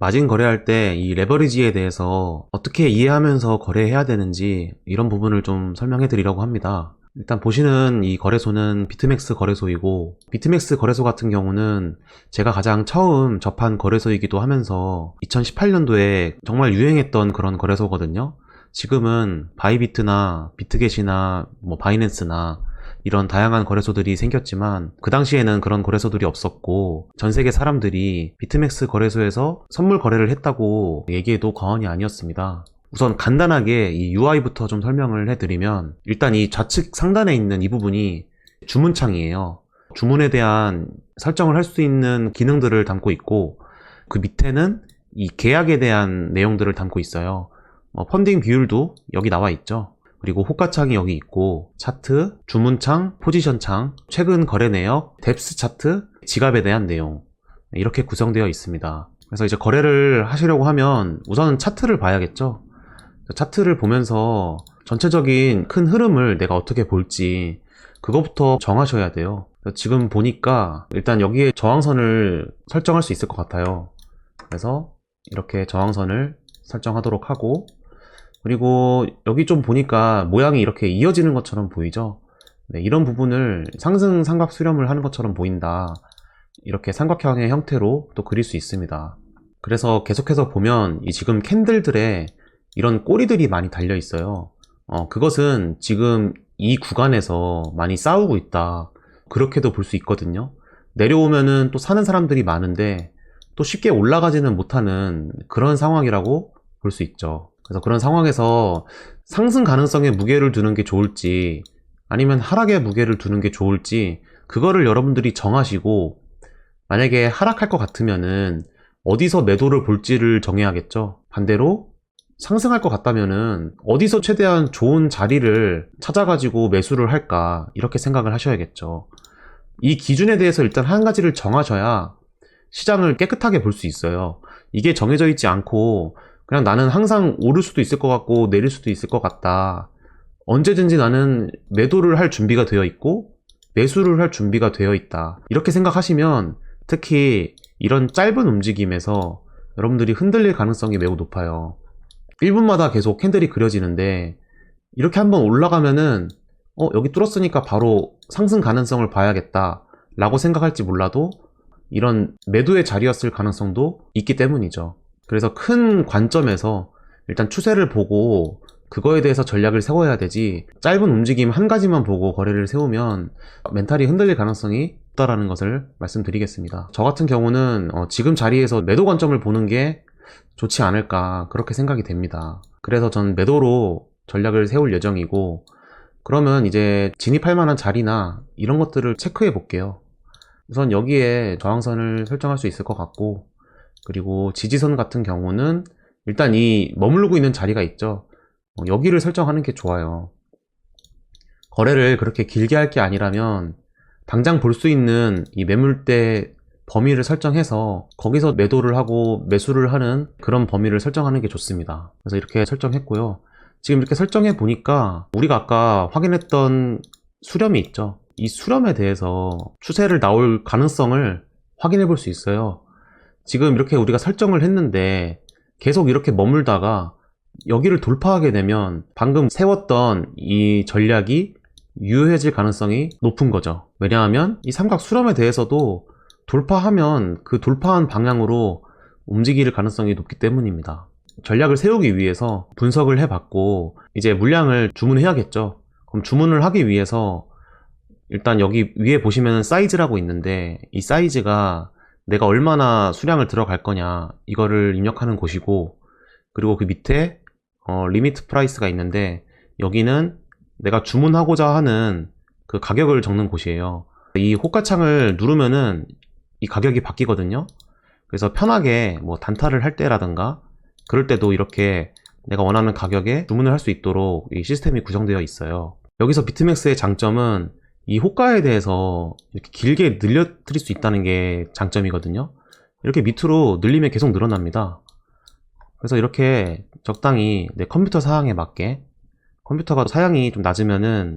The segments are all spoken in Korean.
마진 거래할 때 이 레버리지에 대해서 어떻게 이해하면서 거래해야 되는지 이런 부분을 좀 설명해 드리려고 합니다. 일단 보시는 이 거래소는 비트맥스 거래소이고, 비트맥스 거래소 같은 경우는 제가 가장 처음 접한 거래소이기도 하면서 2018년도에 정말 유행했던 그런 거래소거든요. 지금은 바이비트나 비트겟이나 바이낸스나 이런 다양한 거래소들이 생겼지만, 그 당시에는 그런 거래소들이 없었고 전 세계 사람들이 비트맥스 거래소에서 선물 거래를 했다고 얘기해도 과언이 아니었습니다. 우선 간단하게 이 UI부터 좀 설명을 해드리면, 일단 이 좌측 상단에 있는 이 부분이 주문창이에요. 주문에 대한 설정을 할 수 있는 기능들을 담고 있고, 그 밑에는 이 계약에 대한 내용들을 담고 있어요. 펀딩 비율도 여기 나와 있죠. 그리고 호가창이 여기 있고, 차트, 주문창, 포지션창, 최근 거래 내역, 뎁스 차트, 지갑에 대한 내용, 이렇게 구성되어 있습니다. 그래서 이제 거래를 하시려고 하면 우선은 차트를 봐야겠죠. 차트를 보면서 전체적인 큰 흐름을 내가 어떻게 볼지 그거부터 정하셔야 돼요. 지금 보니까 일단 여기에 저항선을 설정할 수 있을 것 같아요. 그래서 이렇게 저항선을 설정하도록 하고, 그리고 여기 좀 보니까 모양이 이렇게 이어지는 것처럼 보이죠. 네, 이런 부분을 상승 삼각 수렴을 하는 것처럼 보인다, 이렇게 삼각형의 형태로 또 그릴 수 있습니다. 그래서 계속해서 보면 이 지금 캔들들에 이런 꼬리들이 많이 달려 있어요. 그것은 지금 이 구간에서 많이 싸우고 있다, 그렇게도 볼 수 있거든요. 내려오면은 또 사는 사람들이 많은데 또 쉽게 올라가지는 못하는 그런 상황이라고 볼 수 있죠. 그래서 그런 상황에서 상승 가능성에 무게를 두는 게 좋을지 아니면 하락에 무게를 두는 게 좋을지, 그거를 여러분들이 정하시고, 만약에 하락할 것 같으면은 어디서 매도를 볼지를 정해야겠죠. 반대로 상승할 것 같다면은 어디서 최대한 좋은 자리를 찾아가지고 매수를 할까, 이렇게 생각을 하셔야겠죠. 이 기준에 대해서 일단 한 가지를 정하셔야 시장을 깨끗하게 볼 수 있어요. 이게 정해져 있지 않고 그냥 나는 항상 오를 수도 있을 것 같고 내릴 수도 있을 것 같다, 언제든지 나는 매도를 할 준비가 되어 있고 매수를 할 준비가 되어 있다, 이렇게 생각하시면 특히 이런 짧은 움직임에서 여러분들이 흔들릴 가능성이 매우 높아요. 1분마다 계속 캔들이 그려지는데, 이렇게 한번 올라가면은 여기 뚫었으니까 바로 상승 가능성을 봐야겠다 라고 생각할지 몰라도 이런 매도의 자리였을 가능성도 있기 때문이죠. 그래서 큰 관점에서 일단 추세를 보고 그거에 대해서 전략을 세워야 되지, 짧은 움직임 한 가지만 보고 거래를 세우면 멘탈이 흔들릴 가능성이 있다라는 것을 말씀드리겠습니다. 저 같은 경우는 지금 자리에서 매도 관점을 보는 게 좋지 않을까, 그렇게 생각이 됩니다. 그래서 전 매도로 전략을 세울 예정이고, 그러면 이제 진입할 만한 자리나 이런 것들을 체크해 볼게요. 우선 여기에 저항선을 설정할 수 있을 것 같고, 그리고 지지선 같은 경우는 일단 이 머무르고 있는 자리가 있죠. 여기를 설정하는 게 좋아요. 거래를 그렇게 길게 할 게 아니라면 당장 볼 수 있는 이 매물대 범위를 설정해서 거기서 매도를 하고 매수를 하는 그런 범위를 설정하는 게 좋습니다. 그래서 이렇게 설정했고요. 지금 이렇게 설정해 보니까 우리가 아까 확인했던 수렴이 있죠. 이 수렴에 대해서 추세를 나올 가능성을 확인해 볼 수 있어요. 지금 이렇게 우리가 설정을 했는데 계속 이렇게 머물다가 여기를 돌파하게 되면 방금 세웠던 이 전략이 유효해질 가능성이 높은 거죠. 왜냐하면 이 삼각 수렴에 대해서도 돌파하면 그 돌파한 방향으로 움직일 가능성이 높기 때문입니다. 전략을 세우기 위해서 분석을 해봤고, 이제 물량을 주문해야겠죠. 그럼 주문을 하기 위해서 일단 여기 위에 보시면 사이즈라고 있는데, 이 사이즈가 내가 얼마나 수량을 들어갈 거냐, 이거를 입력하는 곳이고, 그리고 그 밑에 리미트 프라이스가 있는데, 여기는 내가 주문하고자 하는 그 가격을 적는 곳이에요. 이 호가창을 누르면은 이 가격이 바뀌거든요. 그래서 편하게 단타를 할 때라든가 그럴 때도 이렇게 내가 원하는 가격에 주문을 할 수 있도록 이 시스템이 구성되어 있어요. 여기서 비트맥스의 장점은 이 호가에 대해서 이렇게 길게 늘려드릴 수 있다는 게 장점이거든요. 이렇게 밑으로 늘리면 계속 늘어납니다. 그래서 이렇게 적당히 내 컴퓨터 사양에 맞게, 컴퓨터가 사양이 좀 낮으면은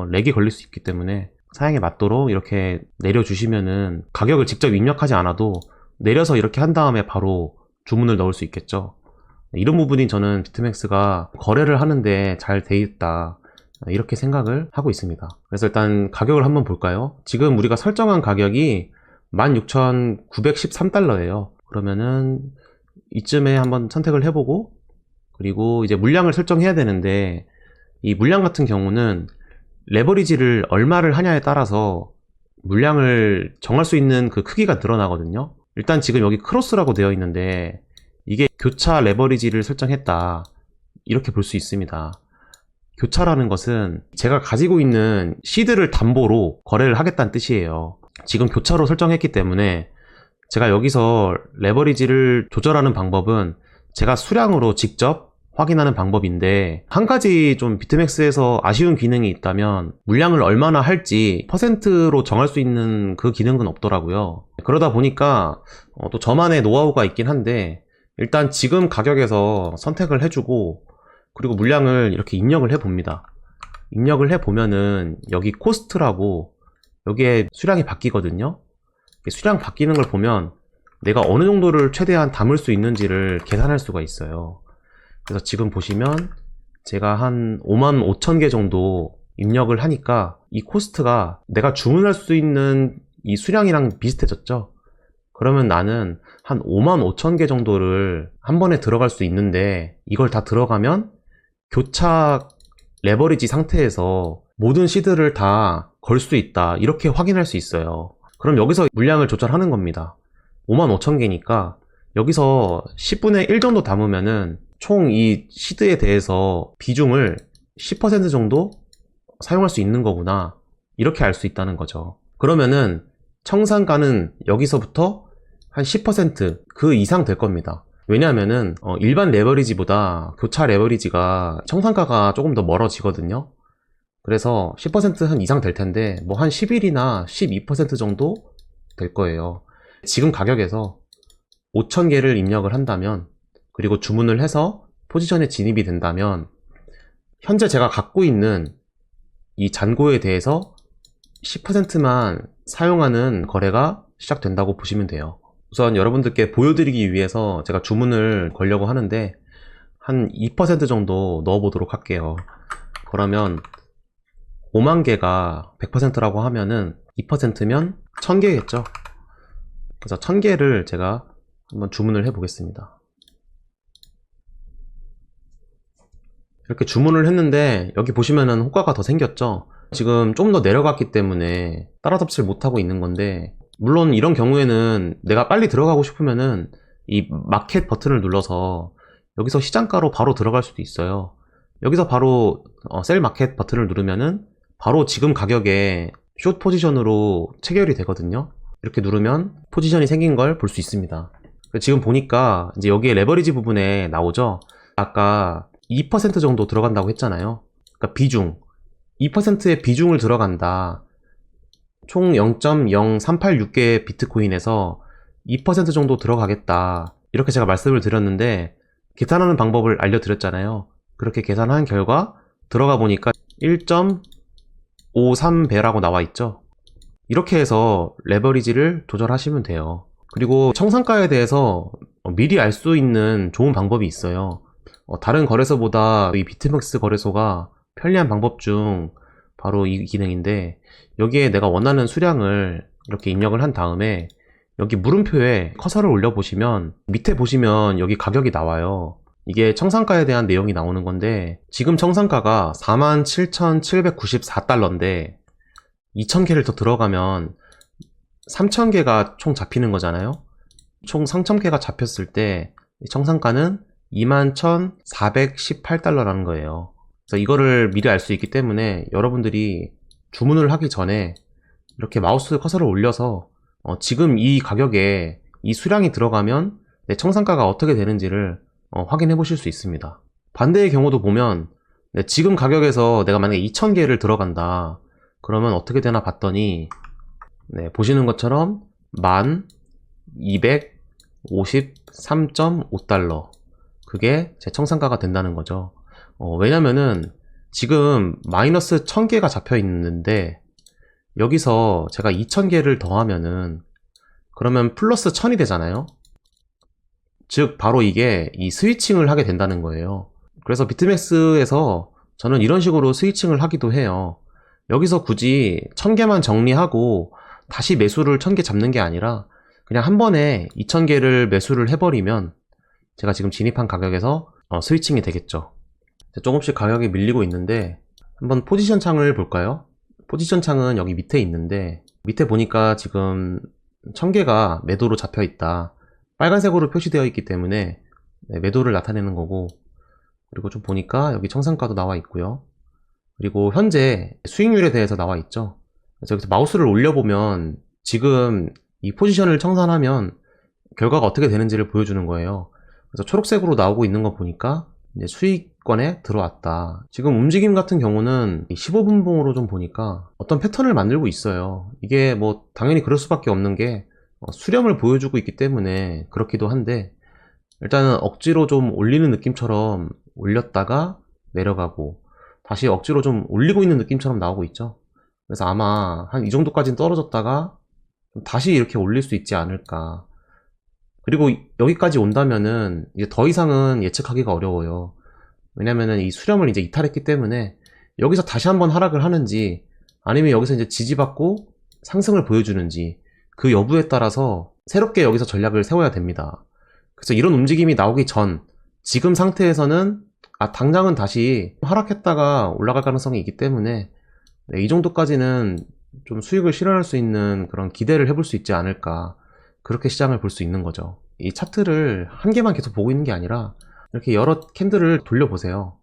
렉이 걸릴 수 있기 때문에 사양에 맞도록 이렇게 내려주시면은 가격을 직접 입력하지 않아도 내려서 이렇게 한 다음에 바로 주문을 넣을 수 있겠죠. 이런 부분이 저는 비트맥스가 거래를 하는데 잘 돼 있다, 이렇게 생각을 하고 있습니다. 그래서 일단 가격을 한번 볼까요? 지금 우리가 설정한 가격이 16,913달러예요. 그러면은 이쯤에 한번 선택을 해보고, 그리고 이제 물량을 설정해야 되는데, 이 물량 같은 경우는 레버리지를 얼마를 하냐에 따라서 물량을 정할 수 있는 그 크기가 늘어나거든요. 일단 지금 여기 크로스라고 되어 있는데, 이게 교차 레버리지를 설정했다, 이렇게 볼 수 있습니다. 교차라는 것은 제가 가지고 있는 시드를 담보로 거래를 하겠다는 뜻이에요. 지금 교차로 설정했기 때문에 제가 여기서 레버리지를 조절하는 방법은 제가 수량으로 직접 확인하는 방법인데, 한 가지 좀 비트맥스에서 아쉬운 기능이 있다면 물량을 얼마나 할지 퍼센트로 정할 수 있는 그 기능은 없더라고요. 그러다 보니까 또 저만의 노하우가 있긴 한데, 일단 지금 가격에서 선택을 해주고, 그리고 물량을 이렇게 입력을 해봅니다. 입력을 해보면은 여기 코스트라고, 여기에 수량이 바뀌거든요. 수량 바뀌는 걸 보면 내가 어느 정도를 최대한 담을 수 있는지를 계산할 수가 있어요. 그래서 지금 보시면 제가 한 55,000개 정도 입력을 하니까 이 코스트가 내가 주문할 수 있는 이 수량이랑 비슷해졌죠. 그러면 나는 한 55,000개 정도를 한 번에 들어갈 수 있는데, 이걸 다 들어가면 교차 레버리지 상태에서 모든 시드를 다 걸 수 있다, 이렇게 확인할 수 있어요. 그럼 여기서 물량을 조절하는 겁니다. 55,000개니까 여기서 10분의 1 정도 담으면은 총 이 시드에 대해서 비중을 10% 정도 사용할 수 있는 거구나, 이렇게 알 수 있다는 거죠. 그러면은 청산가는 여기서부터 한 10% 그 이상 될 겁니다. 왜냐하면은 일반 레버리지보다 교차 레버리지가 청산가가 조금 더 멀어지거든요. 그래서 10% 이상 될 텐데, 뭐 한 11이나 12% 정도 될 거예요. 지금 가격에서 5,000개를 입력을 한다면, 그리고 주문을 해서 포지션에 진입이 된다면, 현재 제가 갖고 있는 이 잔고에 대해서 10%만 사용하는 거래가 시작된다고 보시면 돼요. 우선 여러분들께 보여드리기 위해서 제가 주문을 걸려고 하는데, 한 2% 정도 넣어 보도록 할게요. 그러면 5만 개가 100%라고 하면은 2%면 1000개겠죠. 그래서 1000개를 제가 한번 주문을 해 보겠습니다. 이렇게 주문을 했는데 여기 보시면은 호가가 더 생겼죠. 지금 좀 더 내려갔기 때문에 따라잡지를 못하고 있는 건데, 물론 이런 경우에는 내가 빨리 들어가고 싶으면은 이 마켓 버튼을 눌러서 여기서 시장가로 바로 들어갈 수도 있어요. 여기서 바로 셀 마켓 버튼을 누르면은 바로 지금 가격에 숏 포지션으로 체결이 되거든요. 이렇게 누르면 포지션이 생긴 걸 볼 수 있습니다. 지금 보니까 이제 여기에 레버리지 부분에 나오죠. 아까 2% 정도 들어간다고 했잖아요. 그러니까 비중, 2%의 비중을 들어간다. 총 0.0386개의 비트코인에서 2% 정도 들어가겠다, 이렇게 제가 말씀을 드렸는데, 계산하는 방법을 알려드렸잖아요. 그렇게 계산한 결과 들어가 보니까 1.53배라고 나와 있죠. 이렇게 해서 레버리지를 조절하시면 돼요. 그리고 청산가에 대해서 미리 알 수 있는 좋은 방법이 있어요. 다른 거래소보다 이 비트맥스 거래소가 편리한 방법 중 바로 이 기능인데, 여기에 내가 원하는 수량을 이렇게 입력을 한 다음에 여기 물음표에 커서를 올려 보시면 밑에 보시면 여기 가격이 나와요. 이게 청산가에 대한 내용이 나오는 건데, 지금 청산가가 47,794달러인데 2,000개를 더 들어가면 3,000개가 총 잡히는 거잖아요. 총 3,000개가 잡혔을 때 청산가는 21,418달러라는 거예요. 그래서 이거를 미리 알 수 있기 때문에 여러분들이 주문을 하기 전에 이렇게 마우스 커서를 올려서 지금 이 가격에 이 수량이 들어가면 내 청산가가 어떻게 되는지를 확인해 보실 수 있습니다. 반대의 경우도 보면 지금 가격에서 내가 만약에 2,000개를 들어간다, 그러면 어떻게 되나 봤더니 보시는 것처럼 1253.5달러, 그게 제 청산가가 된다는 거죠. 왜냐면은 지금 마이너스 1000개가 잡혀 있는데, 여기서 제가 2000개를 더하면은 그러면 플러스 1000이 되잖아요. 즉 바로 이게 이 스위칭을 하게 된다는 거예요. 그래서 비트맥스에서 저는 이런 식으로 스위칭을 하기도 해요. 여기서 굳이 1000개만 정리하고 다시 매수를 1000개 잡는 게 아니라 그냥 한 번에 2000개를 매수를 해버리면 제가 지금 진입한 가격에서 스위칭이 되겠죠. 조금씩 가격이 밀리고 있는데 한번 포지션 창을 볼까요? 포지션 창은 여기 밑에 있는데 밑에 보니까 지금 1000개가 매도로 잡혀 있다. 빨간색으로 표시되어 있기 때문에 매도를 나타내는 거고, 그리고 좀 보니까 여기 청산가도 나와 있고요. 그리고 현재 수익률에 대해서 나와 있죠. 그래서 여기서 마우스를 올려보면 지금 이 포지션을 청산하면 결과가 어떻게 되는지를 보여주는 거예요. 그래서 초록색으로 나오고 있는 거 보니까 이제 수익권에 들어왔다. 지금 움직임 같은 경우는 15분봉으로 좀 보니까 어떤 패턴을 만들고 있어요. 이게 뭐 당연히 그럴 수밖에 없는 게 수렴을 보여주고 있기 때문에 그렇기도 한데, 일단은 억지로 좀 올리는 느낌처럼 올렸다가 내려가고 다시 억지로 좀 올리고 있는 느낌처럼 나오고 있죠. 그래서 아마 한 이 정도까지는 떨어졌다가 다시 이렇게 올릴 수 있지 않을까. 그리고 여기까지 온다면은 이제 더 이상은 예측하기가 어려워요. 왜냐면은 이 수렴을 이제 이탈했기 때문에 여기서 다시 한번 하락을 하는지 아니면 여기서 이제 지지받고 상승을 보여주는지 그 여부에 따라서 새롭게 여기서 전략을 세워야 됩니다. 그래서 이런 움직임이 나오기 전 지금 상태에서는 당장은 다시 하락했다가 올라갈 가능성이 있기 때문에 이 정도까지는 좀 수익을 실현할 수 있는 그런 기대를 해볼 수 있지 않을까, 그렇게 시장을 볼 수 있는 거죠. 이 차트를 한 개만 계속 보고 있는 게 아니라 이렇게 여러 캔들을 돌려보세요.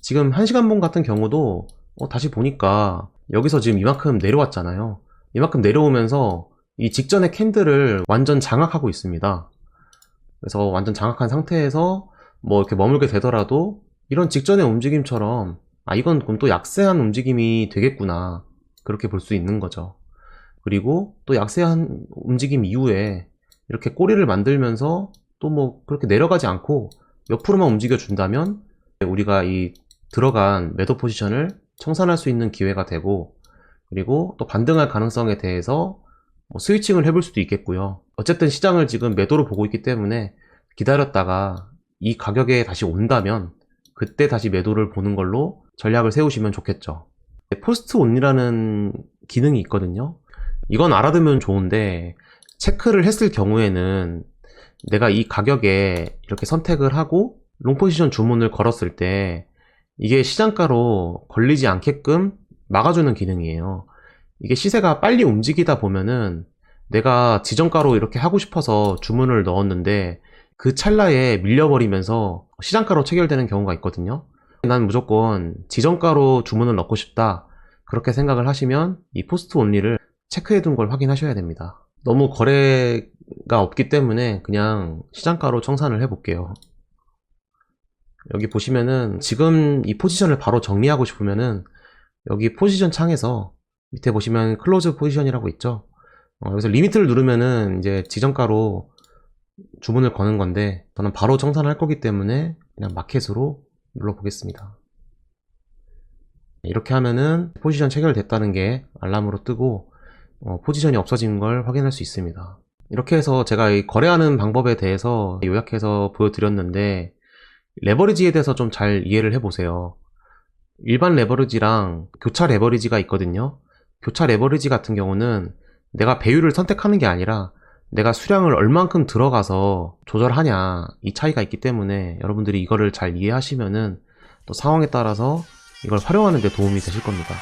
지금 1시간봉 같은 경우도 다시 보니까 여기서 지금 이만큼 내려왔잖아요. 이만큼 내려오면서 이 직전의 캔들을 완전 장악하고 있습니다. 그래서 완전 장악한 상태에서 뭐 이렇게 머물게 되더라도 이런 직전의 움직임처럼 이건 그럼 또 약세한 움직임이 되겠구나, 그렇게 볼 수 있는 거죠. 그리고 또 약세한 움직임 이후에 이렇게 꼬리를 만들면서 또 뭐 그렇게 내려가지 않고 옆으로만 움직여 준다면 우리가 이 들어간 매도 포지션을 청산할 수 있는 기회가 되고, 그리고 또 반등할 가능성에 대해서 뭐 스위칭을 해볼 수도 있겠고요. 어쨌든 시장을 지금 매도로 보고 있기 때문에 기다렸다가 이 가격에 다시 온다면 그때 다시 매도를 보는 걸로 전략을 세우시면 좋겠죠. 포스트 온이라는 기능이 있거든요. 이건 알아두면 좋은데, 체크를 했을 경우에는 내가 이 가격에 이렇게 선택을 하고 롱 포지션 주문을 걸었을 때 이게 시장가로 걸리지 않게끔 막아주는 기능이에요. 이게 시세가 빨리 움직이다 보면은 내가 지정가로 이렇게 하고 싶어서 주문을 넣었는데 그 찰나에 밀려버리면서 시장가로 체결되는 경우가 있거든요. 난 무조건 지정가로 주문을 넣고 싶다, 그렇게 생각을 하시면 이 포스트 온리를 체크해둔 걸 확인하셔야 됩니다. 너무 거래가 없기 때문에 그냥 시장가로 청산을 해볼게요. 여기 보시면은 지금 이 포지션을 바로 정리하고 싶으면은 여기 포지션 창에서 밑에 보시면 클로즈 포지션이라고 있죠. 여기서 리미트를 누르면은 이제 지정가로 주문을 거는 건데, 저는 바로 청산할 거기 때문에 그냥 마켓으로 눌러 보겠습니다. 이렇게 하면은 포지션 체결됐다는 게 알람으로 뜨고 포지션이 없어진 걸 확인할 수 있습니다. 이렇게 해서 제가 이 거래하는 방법에 대해서 요약해서 보여드렸는데, 레버리지에 대해서 좀 잘 이해를 해보세요. 일반 레버리지랑 교차 레버리지가 있거든요. 교차 레버리지 같은 경우는 내가 배율을 선택하는 게 아니라 내가 수량을 얼만큼 들어가서 조절하냐, 이 차이가 있기 때문에 여러분들이 이거를 잘 이해하시면은 또 상황에 따라서 이걸 활용하는 데 도움이 되실 겁니다.